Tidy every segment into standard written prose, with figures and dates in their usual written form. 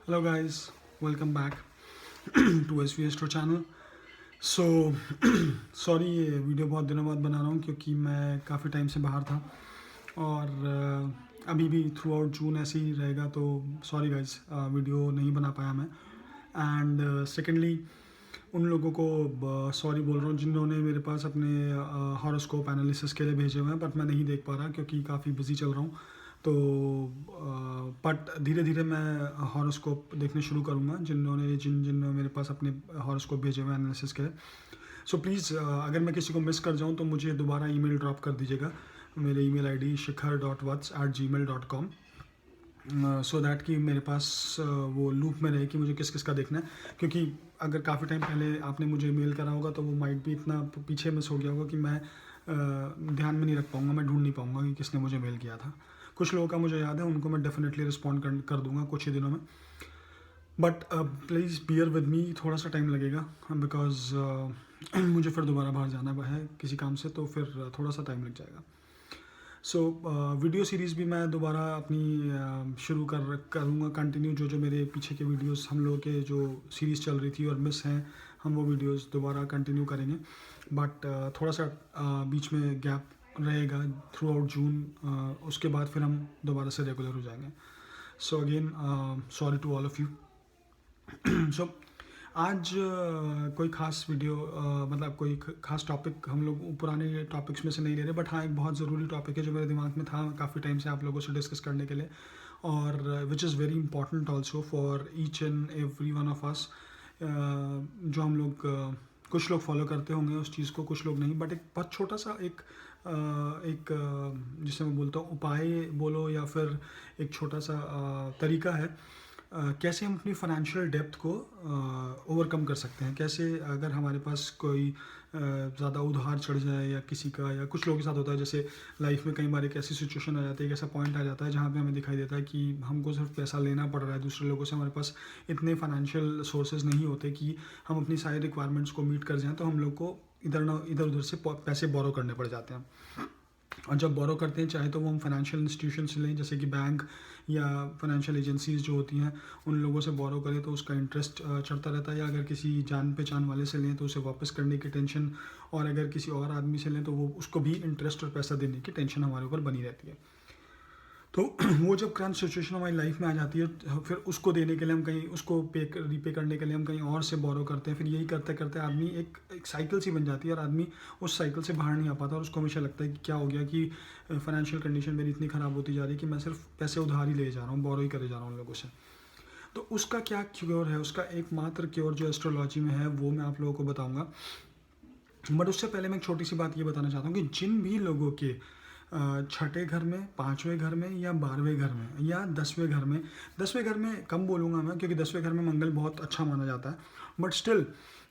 Hello guys, welcome back to SV Astro channel. So sorry ये video बहुत दिनों बाद बना रहा हूँ क्योंकि मैं काफ़ी टाइम से बाहर था और अभी भी थ्रू आउट जून ऐसे ही रहेगा, तो सॉरी गाइज, वीडियो नहीं बना पाया मैं। एंड सेकेंडली उन लोगों को सॉरी बोल रहा हूँ जिन्होंने मेरे पास अपने हॉरोस्कोप एनालिसिस के लिए भेजे हुए हैं, बट मैं नहीं देख पा रहा क्योंकि काफ़ी बिजी चल रहा हूँ। तो बट धीरे धीरे मैं हॉरोस्कोप देखने शुरू करूँगा जिन्होंने मेरे पास अपने हॉरोस्कोप भेजे हुए हैं एनालिसिस के लिए। सो प्लीज़ अगर मैं किसी को मिस कर जाऊँ तो मुझे दोबारा ईमेल ड्रॉप कर दीजिएगा। मेरे email ID shikhar.vats@gmail.com, so that कि मेरे पास वो लूप में रहे कि मुझे किस किस का देखना है। क्योंकि अगर काफ़ी टाइम पहले आपने मुझे मेल करा होगा तो वो माइट भी इतना पीछे मिस हो गया होगा कि मैं ध्यान में नहीं रख पाऊँगा, मैं ढूंढ नहीं पाऊँगा कि किसने मुझे मेल किया था। कुछ लोगों का मुझे याद है, उनको मैं डेफिनेटली रिस्पॉन्ड कर दूंगा कुछ ही दिनों में, but please bear with me, थोड़ा सा टाइम लगेगा बिकॉज मुझे फिर दोबारा बाहर जाना है किसी काम से, तो फिर थोड़ा सा टाइम लग जाएगा। सो वीडियो सीरीज़ भी मैं दोबारा अपनी शुरू करूँगा कंटिन्यू। जो जो मेरे पीछे के वीडियोस हम लोगों के जो सीरीज़ चल रही थी और मिस हैं, हम वो वीडियोस दोबारा कंटिन्यू करेंगे। बट थोड़ा सा बीच में गैप रहेगा थ्रू आउट जून, उसके बाद फिर हम दोबारा से रेगुलर हो जाएंगे। So again sorry to all of you. So आज कोई ख़ास वीडियो मतलब कोई ख़ास टॉपिक हम लोग पुराने टॉपिक्स में से नहीं ले रहे, बट हाँ एक बहुत ज़रूरी टॉपिक है जो मेरे दिमाग में था काफ़ी टाइम से आप लोगों से डिस्कस करने के लिए, और which is very important also for each and every one of us. जो हम लोग कुछ लोग फॉलो करते होंगे उस चीज़ को, कुछ लोग नहीं, बट एक बहुत छोटा सा जिसे मैं बोलता हूँ उपाय बोलो या फिर एक छोटा सा तरीका है कैसे हम अपनी फाइनेंशियल डेप्थ को ओवरकम कर सकते हैं। कैसे अगर हमारे पास कोई ज़्यादा उधार चढ़ जाए या किसी का, या कुछ लोगों के साथ होता है, जैसे लाइफ में कई बार एक ऐसी सिचुएशन आ जाती है, एक ऐसा पॉइंट आ जाता है जहाँ पे हमें दिखाई देता है कि हमको सिर्फ पैसा लेना पड़ रहा है दूसरे लोगों से, हमारे पास इतने फाइनेंशियल सोर्सेज नहीं होते कि हम अपनी सारी रिक्वायरमेंट्स को मीट कर जाएँ, तो हम लोग को इधर उधर से पैसे बोरो करने पड़ जाते हैं। और जब बोरो करते हैं, चाहे तो वो हम फाइनेंशियल इंस्टीट्यूशन से लें जैसे कि बैंक या फाइनेंशियल एजेंसीज जो होती हैं, उन लोगों से बोरो करें तो उसका इंटरेस्ट चढ़ता रहता है, या अगर किसी जान पहचान वाले से लें तो उसे वापस करने की टेंशन, और अगर किसी और आदमी से लें तो वो उसको भी इंटरेस्ट और पैसा देने की टेंशन हमारे ऊपर बनी रहती है। तो वो जब क्रंच सिचुएशन हमारी लाइफ में आ जाती है, फिर उसको देने के लिए हम कहीं, उसको रीपे करने के लिए हम कहीं और से बोरो करते हैं। फिर यही करते करते आदमी एक साइकिल सी बन जाती है और आदमी उस साइकिल से बाहर नहीं आ पाता, और उसको हमेशा लगता है कि क्या हो गया कि फाइनेंशियल कंडीशन मेरी इतनी ख़राब होती जा रही है कि मैं सिर्फ पैसे उधार ही ले जा रहा हूँ, बोरो ही करे जा रहा हूँ उन लोगों से। तो उसका क्या क्योर है, उसका एकमात्र क्योर जो एस्ट्रोलॉजी में है वो मैं आप लोगों को बताऊँगा। बट उससे पहले मैं एक छोटी सी बात ये बताना चाहता हूँ कि जिन भी लोगों के छठे घर में, पाँचवें घर में, या 12वें घर में, या 10वें घर में, 10वें घर में कम बोलूँगा मैं क्योंकि 10वें घर में मंगल बहुत अच्छा माना जाता है, बट स्टिल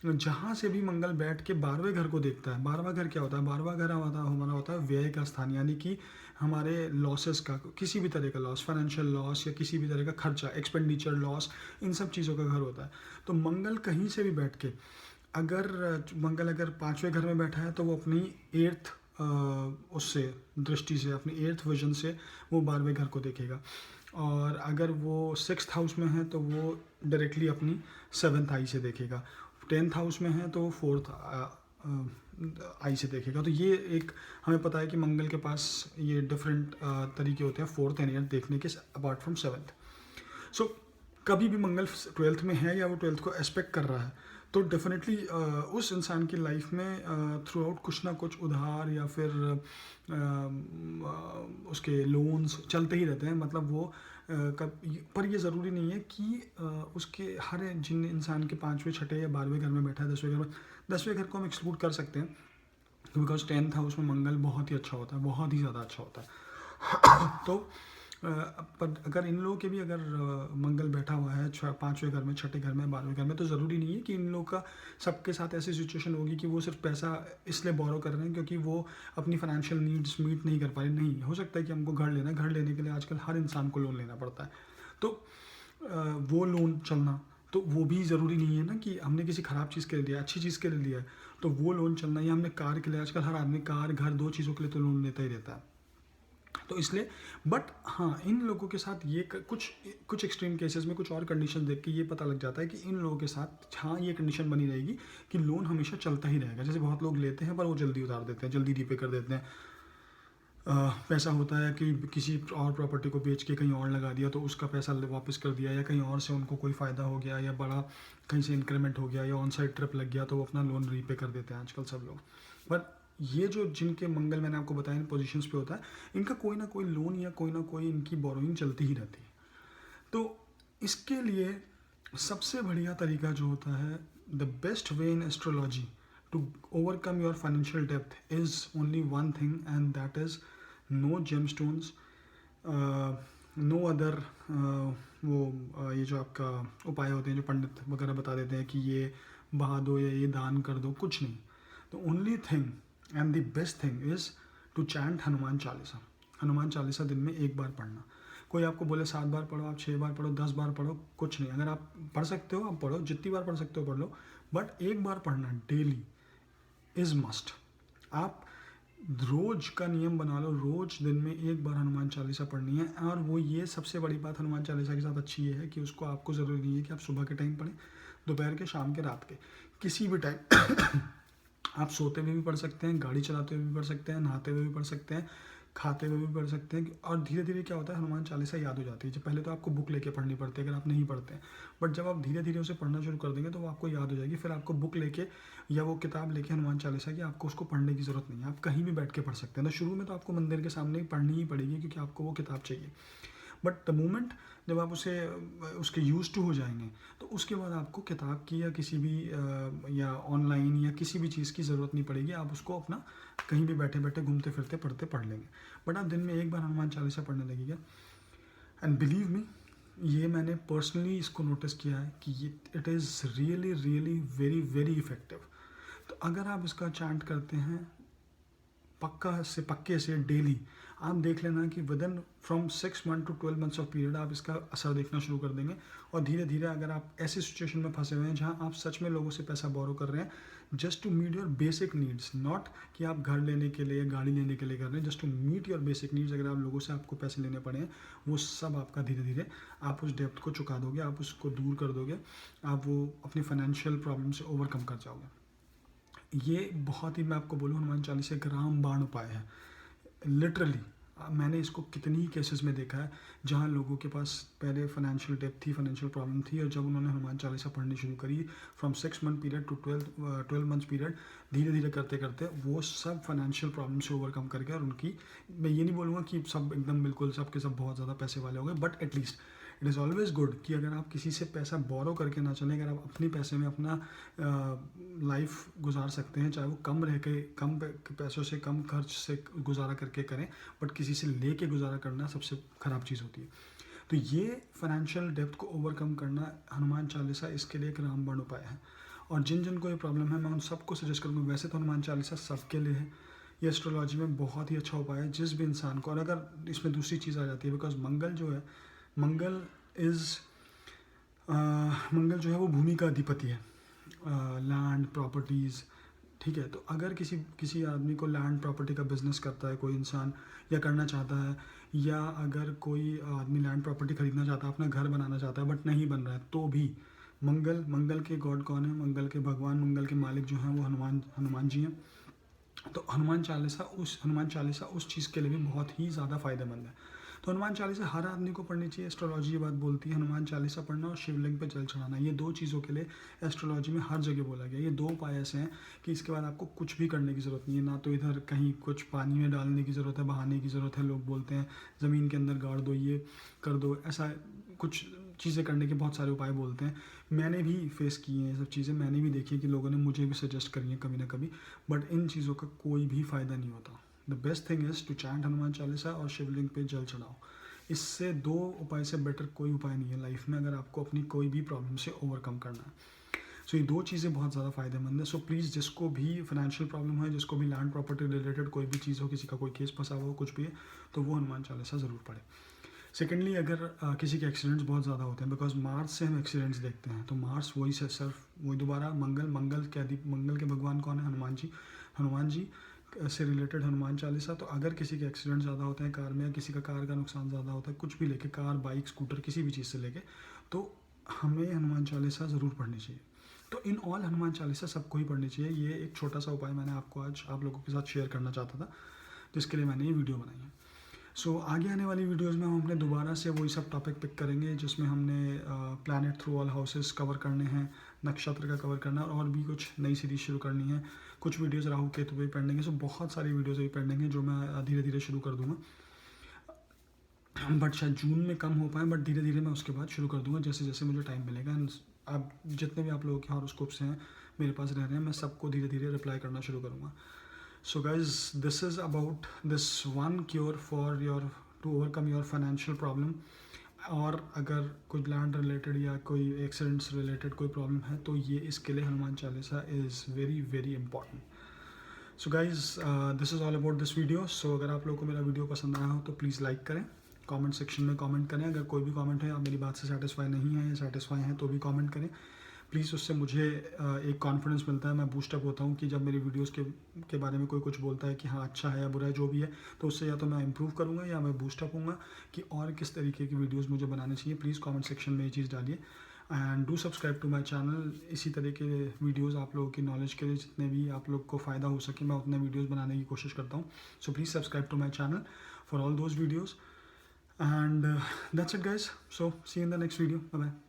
जहाँ से भी मंगल बैठ के 12वें घर को देखता है, 12वां घर क्या होता है, 12वां घर हमारा होता है व्यय का स्थान, यानी कि हमारे लॉसेस का, किसी भी तरह का लॉस, फाइनेंशियल लॉस या किसी भी तरह का खर्चा, एक्सपेंडिचर लॉस, इन सब चीज़ों का घर होता है। तो मंगल कहीं से भी बैठ के, अगर मंगल अगर पाँचवें घर में बैठा है तो वो अपनी एर्थ उससे दृष्टि से, अपनी एर्थ विजन से वो 12वें घर को देखेगा, और अगर वो 6th हाउस में है तो वो डायरेक्टली अपनी 7th आई से देखेगा, 10th हाउस में है तो वो 4th आई से देखेगा। तो ये एक हमें पता है कि मंगल के पास ये डिफरेंट तरीके होते हैं 4th एंड 8th देखने के, अपार्ट फ्रॉम 7th। सो कभी भी मंगल 12th में है या वो 12th को एस्पेक्ट कर रहा है, तो डेफिनेटली उस इंसान की लाइफ में थ्रू आउट कुछ ना कुछ उधार या फिर उसके लोन्स चलते ही रहते हैं। मतलब वो पर ये ज़रूरी नहीं है कि उसके हर जिन इंसान के पाँचवें, छठे या 12वें घर में बैठा है, 10वें घर में, 10वें घर को हम एक्सक्लूड कर सकते हैं बिकॉज 10th हाउस में मंगल बहुत ही अच्छा होता है, बहुत ही ज़्यादा अच्छा होता है। तो पर अगर इन लोगों के भी अगर मंगल बैठा हुआ है पाँचवें घर में, छठे घर में, 12वें घर में, तो ज़रूरी नहीं है कि इन लोगों का सबके साथ ऐसी सिचुएशन होगी कि वो सिर्फ पैसा इसलिए बोरो कर रहे हैं क्योंकि वो अपनी फाइनेंशियल नीड्स मीट नहीं कर पा रहे। नहीं, हो सकता है कि हमको घर लेना है, घर लेने के लिए आजकल हर इंसान को लोन लेना पड़ता है, तो वो लोन चलना, तो वो भी ज़रूरी नहीं है ना कि हमने किसी ख़राब चीज़ के लिए लिया, अच्छी चीज़ के लिए लिया है तो वो लोन चलना, या हमने कार के लिए, आजकल हर आदमी कार, घर, दो चीज़ों के लिए तो लोन लेता ही रहता है। तो इसलिए बट हाँ, इन लोगों के साथ ये कुछ कुछ एक्सट्रीम केसेस में कुछ और कंडीशन देख के ये पता लग जाता है कि इन लोगों के साथ हाँ ये कंडीशन बनी रहेगी कि लोन हमेशा चलता ही रहेगा। जैसे बहुत लोग लेते हैं पर वो जल्दी उतार देते हैं, जल्दी रीपे कर देते हैं। पैसा होता है कि किसी और प्रॉपर्टी को बेच के कहीं और लगा दिया तो उसका पैसा वापस कर दिया, या कहीं और से उनको कोई फ़ायदा हो गया, या बड़ा कहीं से इंक्रीमेंट हो गया, या ऑन साइड ट्रिप लग गया तो वो अपना लोन रीपे कर देते हैं आजकल सब लोग। पर ये जो जिनके मंगल मैंने आपको बताया इन पोजीशंस पे होता है, इनका कोई ना कोई लोन या कोई ना कोई इनकी बोरोइंग चलती ही रहती है। तो इसके लिए सबसे बढ़िया तरीका जो होता है, the best way in astrology to overcome your financial depth is only one thing, and that is no gemstones, no other ये जो आपका उपाय होते हैं जो पंडित वगैरह बता देते हैं कि ये बहा दो या ये दान कर दो, कुछ नहीं। तो only thing and the best thing is to chant Hanuman Chalisa. Hanuman Chalisa दिन में एक बार पढ़ना। कोई आपको बोले 7 बार पढ़ो, आप 6 बार पढ़ो, 10 बार पढ़ो, कुछ नहीं। अगर आप पढ़ सकते हो आप पढ़ो, जितनी बार पढ़ सकते हो पढ़ लो, बट एक बार पढ़ना डेली इज़ मस्ट। आप रोज का नियम बना लो, रोज दिन में एक बार हनुमान चालीसा पढ़नी है। और वो ये सबसे बड़ी बात हनुमान चालीसा के साथ अच्छी ये है कि उसको आपको ज़रूरी नहीं है कि आप सुबह के टाइम पढ़ें, दोपहर के, शाम के, रात के, किसी भी टाइम आप सोते हुए भी पढ़ सकते हैं, गाड़ी चलाते हुए भी पढ़ सकते हैं, नहाते हुए भी पढ़ सकते हैं, खाते हुए भी पढ़ सकते हैं। और धीरे धीरे क्या होता है, हनुमान चालीसा याद हो जाती है। जब पहले तो आपको बुक लेके पढ़नी पड़ती है अगर आप नहीं पढ़ते हैं, बट जब आप धीरे धीरे उसे पढ़ना शुरू कर देंगे तो वो आपको याद हो जाएगी। फिर आपको बुक लेके या वो किताब लेके हनुमान चालीसा की आपको उसको पढ़ने की ज़रूरत नहीं है, आप कहीं भी बैठ के पढ़ सकते हैं। तो शुरू में तो आपको मंदिर के सामने ही पढ़नी ही पड़ेगी क्योंकि आपको वो किताब चाहिए। बट द मोमेंट जब आप उसे उसके यूज टू हो जाएंगे तो उसके बाद आपको किताब की या किसी भी या ऑनलाइन या किसी भी चीज़ की ज़रूरत नहीं पड़ेगी। आप उसको अपना कहीं भी बैठे बैठे घूमते फिरते पढ़ते पढ़ लेंगे। बट आप दिन में एक बार हनुमान चालीसा पढ़ने लगेगा, एंड बिलीव मी, ये मैंने पर्सनली इसको नोटिस किया है कि ये it is really really very very effective. तो अगर आप इसका चैंट करते हैं पक्के से डेली, आप देख लेना कि within from 6 month to 12 months of period आप इसका असर देखना शुरू कर देंगे। और धीरे धीरे अगर आप ऐसी सिचुएशन में फंसे हुए हैं जहां आप सच में लोगों से पैसा बोरो कर रहे हैं just to meet your basic needs, not कि आप घर लेने के लिए गाड़ी लेने के लिए कर रहे हैं, just to meet your basic needs, अगर आप लोगों से आपको पैसे लेने पड़े हैं, वो सब आपका धीरे धीरे आप उस डेप्थ को चुका दोगे, आप उसको दूर कर दोगे, आप वो अपनी फाइनेंशियल प्रॉब्लम से ओवरकम कर जाओगे। ये बहुत ही, मैं आपको बोलूँ, हनुमान चालीसा एक रामबाण उपाय है लिटरली। मैंने इसको कितनी ही केसेस में देखा है जहाँ लोगों के पास पहले फाइनेंशियल डेप्थ थी, फाइनेंशियल प्रॉब्लम थी, और जब उन्होंने हनुमान चालीसा पढ़नी शुरू करी from 6 month period to 12 months period, धीरे धीरे करते करते वो सब फाइनेंशियल प्रॉब्लम से ओवरकम करके, और उनकी, मैं ये नहीं बोलूँगा कि सब एकदम बिल्कुल सब के सब बहुत ज़्यादा पैसे वाले हो गए, but at least it is always good कि अगर आप किसी से पैसा बोरो करके ना चलें, अगर आप अपने पैसे में अपना लाइफ गुजार सकते हैं, चाहे वो कम रह के, कम पैसों से, कम खर्च से गुजारा करके करें, बट किसी से ले के गुजारा करना सबसे ख़राब चीज़ होती है। तो ये फाइनेंशियल डेप्थ को ओवरकम करना, हनुमान चालीसा इसके लिए एक रामबाण उपाय है। और जिन जिन को ये प्रॉब्लम है मैं उन सबको सजेस्ट करूँगा। वैसे तो हनुमान चालीसा सबके लिए है, ये एस्ट्रोलॉजी में बहुत ही अच्छा उपाय है जिस भी इंसान को। और अगर इसमें दूसरी चीज़ आ जाती है, बिकॉज मंगल जो है, मंगल मंगल जो है वो भूमि का अधिपति है, लैंड प्रॉपर्टीज़, ठीक है। तो अगर किसी आदमी को लैंड प्रॉपर्टी का बिजनेस करता है कोई इंसान, या करना चाहता है, या अगर कोई आदमी लैंड प्रॉपर्टी खरीदना चाहता है, अपना घर बनाना चाहता है, बट नहीं बन रहा है, तो भी मंगल के गॉड कौन है? मंगल के भगवान, मंगल के मालिक जो हैं वो हनुमान जी हैं। तो हनुमान चालीसा उस चीज़ के लिए भी बहुत ही ज़्यादा फ़ायदेमंद है। तो हनुमान चालीसा हर आदमी को पढ़नी चाहिए। एस्ट्रोलॉजी ये बात बोलती है, हनुमान चालीसा पढ़ना और शिवलिंग पे जल चढ़ाना, ये 2 चीज़ों के लिए एस्ट्रोलॉजी में हर जगह बोला गया। ये 2 उपाय ऐसे हैं कि इसके बाद आपको कुछ भी करने की ज़रूरत नहीं है। ना तो इधर कहीं कुछ पानी में डालने की ज़रूरत है, बहाने की ज़रूरत है। लोग बोलते हैं ज़मीन के अंदर गाड़ दो, ये कर दो, ऐसा कुछ चीज़ें करने के बहुत सारे उपाय बोलते हैं। मैंने भी फेस किए हैं ये सब चीज़ें, मैंने भी देखी है कि लोगों ने मुझे भी सजेस्ट करी हैं कभी ना कभी, बट इन चीज़ों का कोई भी फ़ायदा नहीं होता। The best thing is to chant Hanuman Chalisa और शिवलिंग पे जल चढ़ाओ। इससे 2 उपाय से बेटर कोई उपाय नहीं है लाइफ में, अगर आपको अपनी कोई भी प्रॉब्लम से ओवरकम करना है। सो ये 2 चीज़ें बहुत ज़्यादा फ़ायदेमंद है। सो प्लीज़, जिसको भी फाइनेंशियल प्रॉब्लम है, जिसको भी लैंड प्रॉपर्टी रिलेटेड कोई भी चीज़ हो, किसी का कोई केस फंसा हुआ हो, कुछ भी है, तो वो हनुमान चालीसा ज़रूर पढ़े। सेकेंडली, अगर किसी के एक्सीडेंट्स बहुत ज़्यादा होते हैं, बिकॉज मार्स से हम एक्सीडेंट्स देखते हैं, तो मार्स वही दोबारा मंगल के भगवान कौन है? हनुमान जी। हनुमान जी से रिलेटेड हनुमान चालीसा। तो अगर किसी के एक्सीडेंट ज़्यादा होते हैं कार में, या किसी का कार का नुकसान ज़्यादा होता है, कुछ भी लेके, कार, बाइक, स्कूटर, किसी भी चीज़ से लेके, तो हमें हनुमान चालीसा ज़रूर पढ़नी चाहिए। तो इन ऑल हनुमान चालीसा सबको ही पढ़नी चाहिए। ये एक छोटा सा उपाय मैंने आपको आज आप लोगों के साथ शेयर करना चाहता था, जिसके लिए मैंने ये वीडियो बनाई है। सो आगे आने वाली वीडियोस में हम अपने दोबारा से वही सब टॉपिक पिक करेंगे, जिसमें हमने planet through all houses cover करने हैं, नक्षत्र का कवर करना है, और भी कुछ नई सीरीज शुरू करनी है। कुछ वीडियोस राहु केतु पे पेंडिंग है। सो बहुत सारी वीडियोस अभी पेंडिंग है जो मैं धीरे धीरे शुरू कर दूंगा, बट शायद जून में कम हो पाए, बट धीरे धीरे मैं उसके बाद शुरू कर दूंगा जैसे जैसे मुझे टाइम मिलेगा। एंड अब जितने भी आप लोगों के हॉरोस्कोप्स हैं मेरे पास रह रहे हैं, मैं सबको धीरे धीरे रिप्लाई करना शुरू करूँगा। So guys, this is about this one cure for your to overcome your financial problem। और अगर कोई लैंड रिलेटेड या कोई एक्सीडेंट्स रिलेटेड कोई प्रॉब्लम है तो ये इसके लिए Hanuman Chalisa is very very important. So guys, this is all about this video. So अगर आप लोगों को मेरा वीडियो पसंद आया हो तो प्लीज़ लाइक करें, कमेंट सेक्शन में कमेंट करें। अगर कोई भी कमेंट है, आप मेरी बात से सेटिस्फाई नहीं है या सेटिस्फाई हैं, तो भी कमेंट करें प्लीज़। उससे मुझे एक कॉन्फिडेंस मिलता है, मैं बूस्टअप होता हूँ कि जब मेरी वीडियोस के बारे में कोई कुछ बोलता है कि हाँ अच्छा है या बुरा है जो भी है, तो उससे या तो मैं इम्प्रूव करूँगा या मैं बूस्टअप होऊंगा कि और किस तरीके की वीडियोस मुझे बनाने चाहिए। प्लीज़ कमेंट सेक्शन में ये चीज़ डालिए and do subscribe to my channel. इसी तरह के वीडियोस आप लोगों की नॉलेज के लिए, जितने भी आप लोग को फ़ायदा हो सके, मैं उतने वीडियोज़ बनाने की कोशिश करता हूँ। So please subscribe to my channel for all those videos and that's it guys. So see in the next video, bye bye.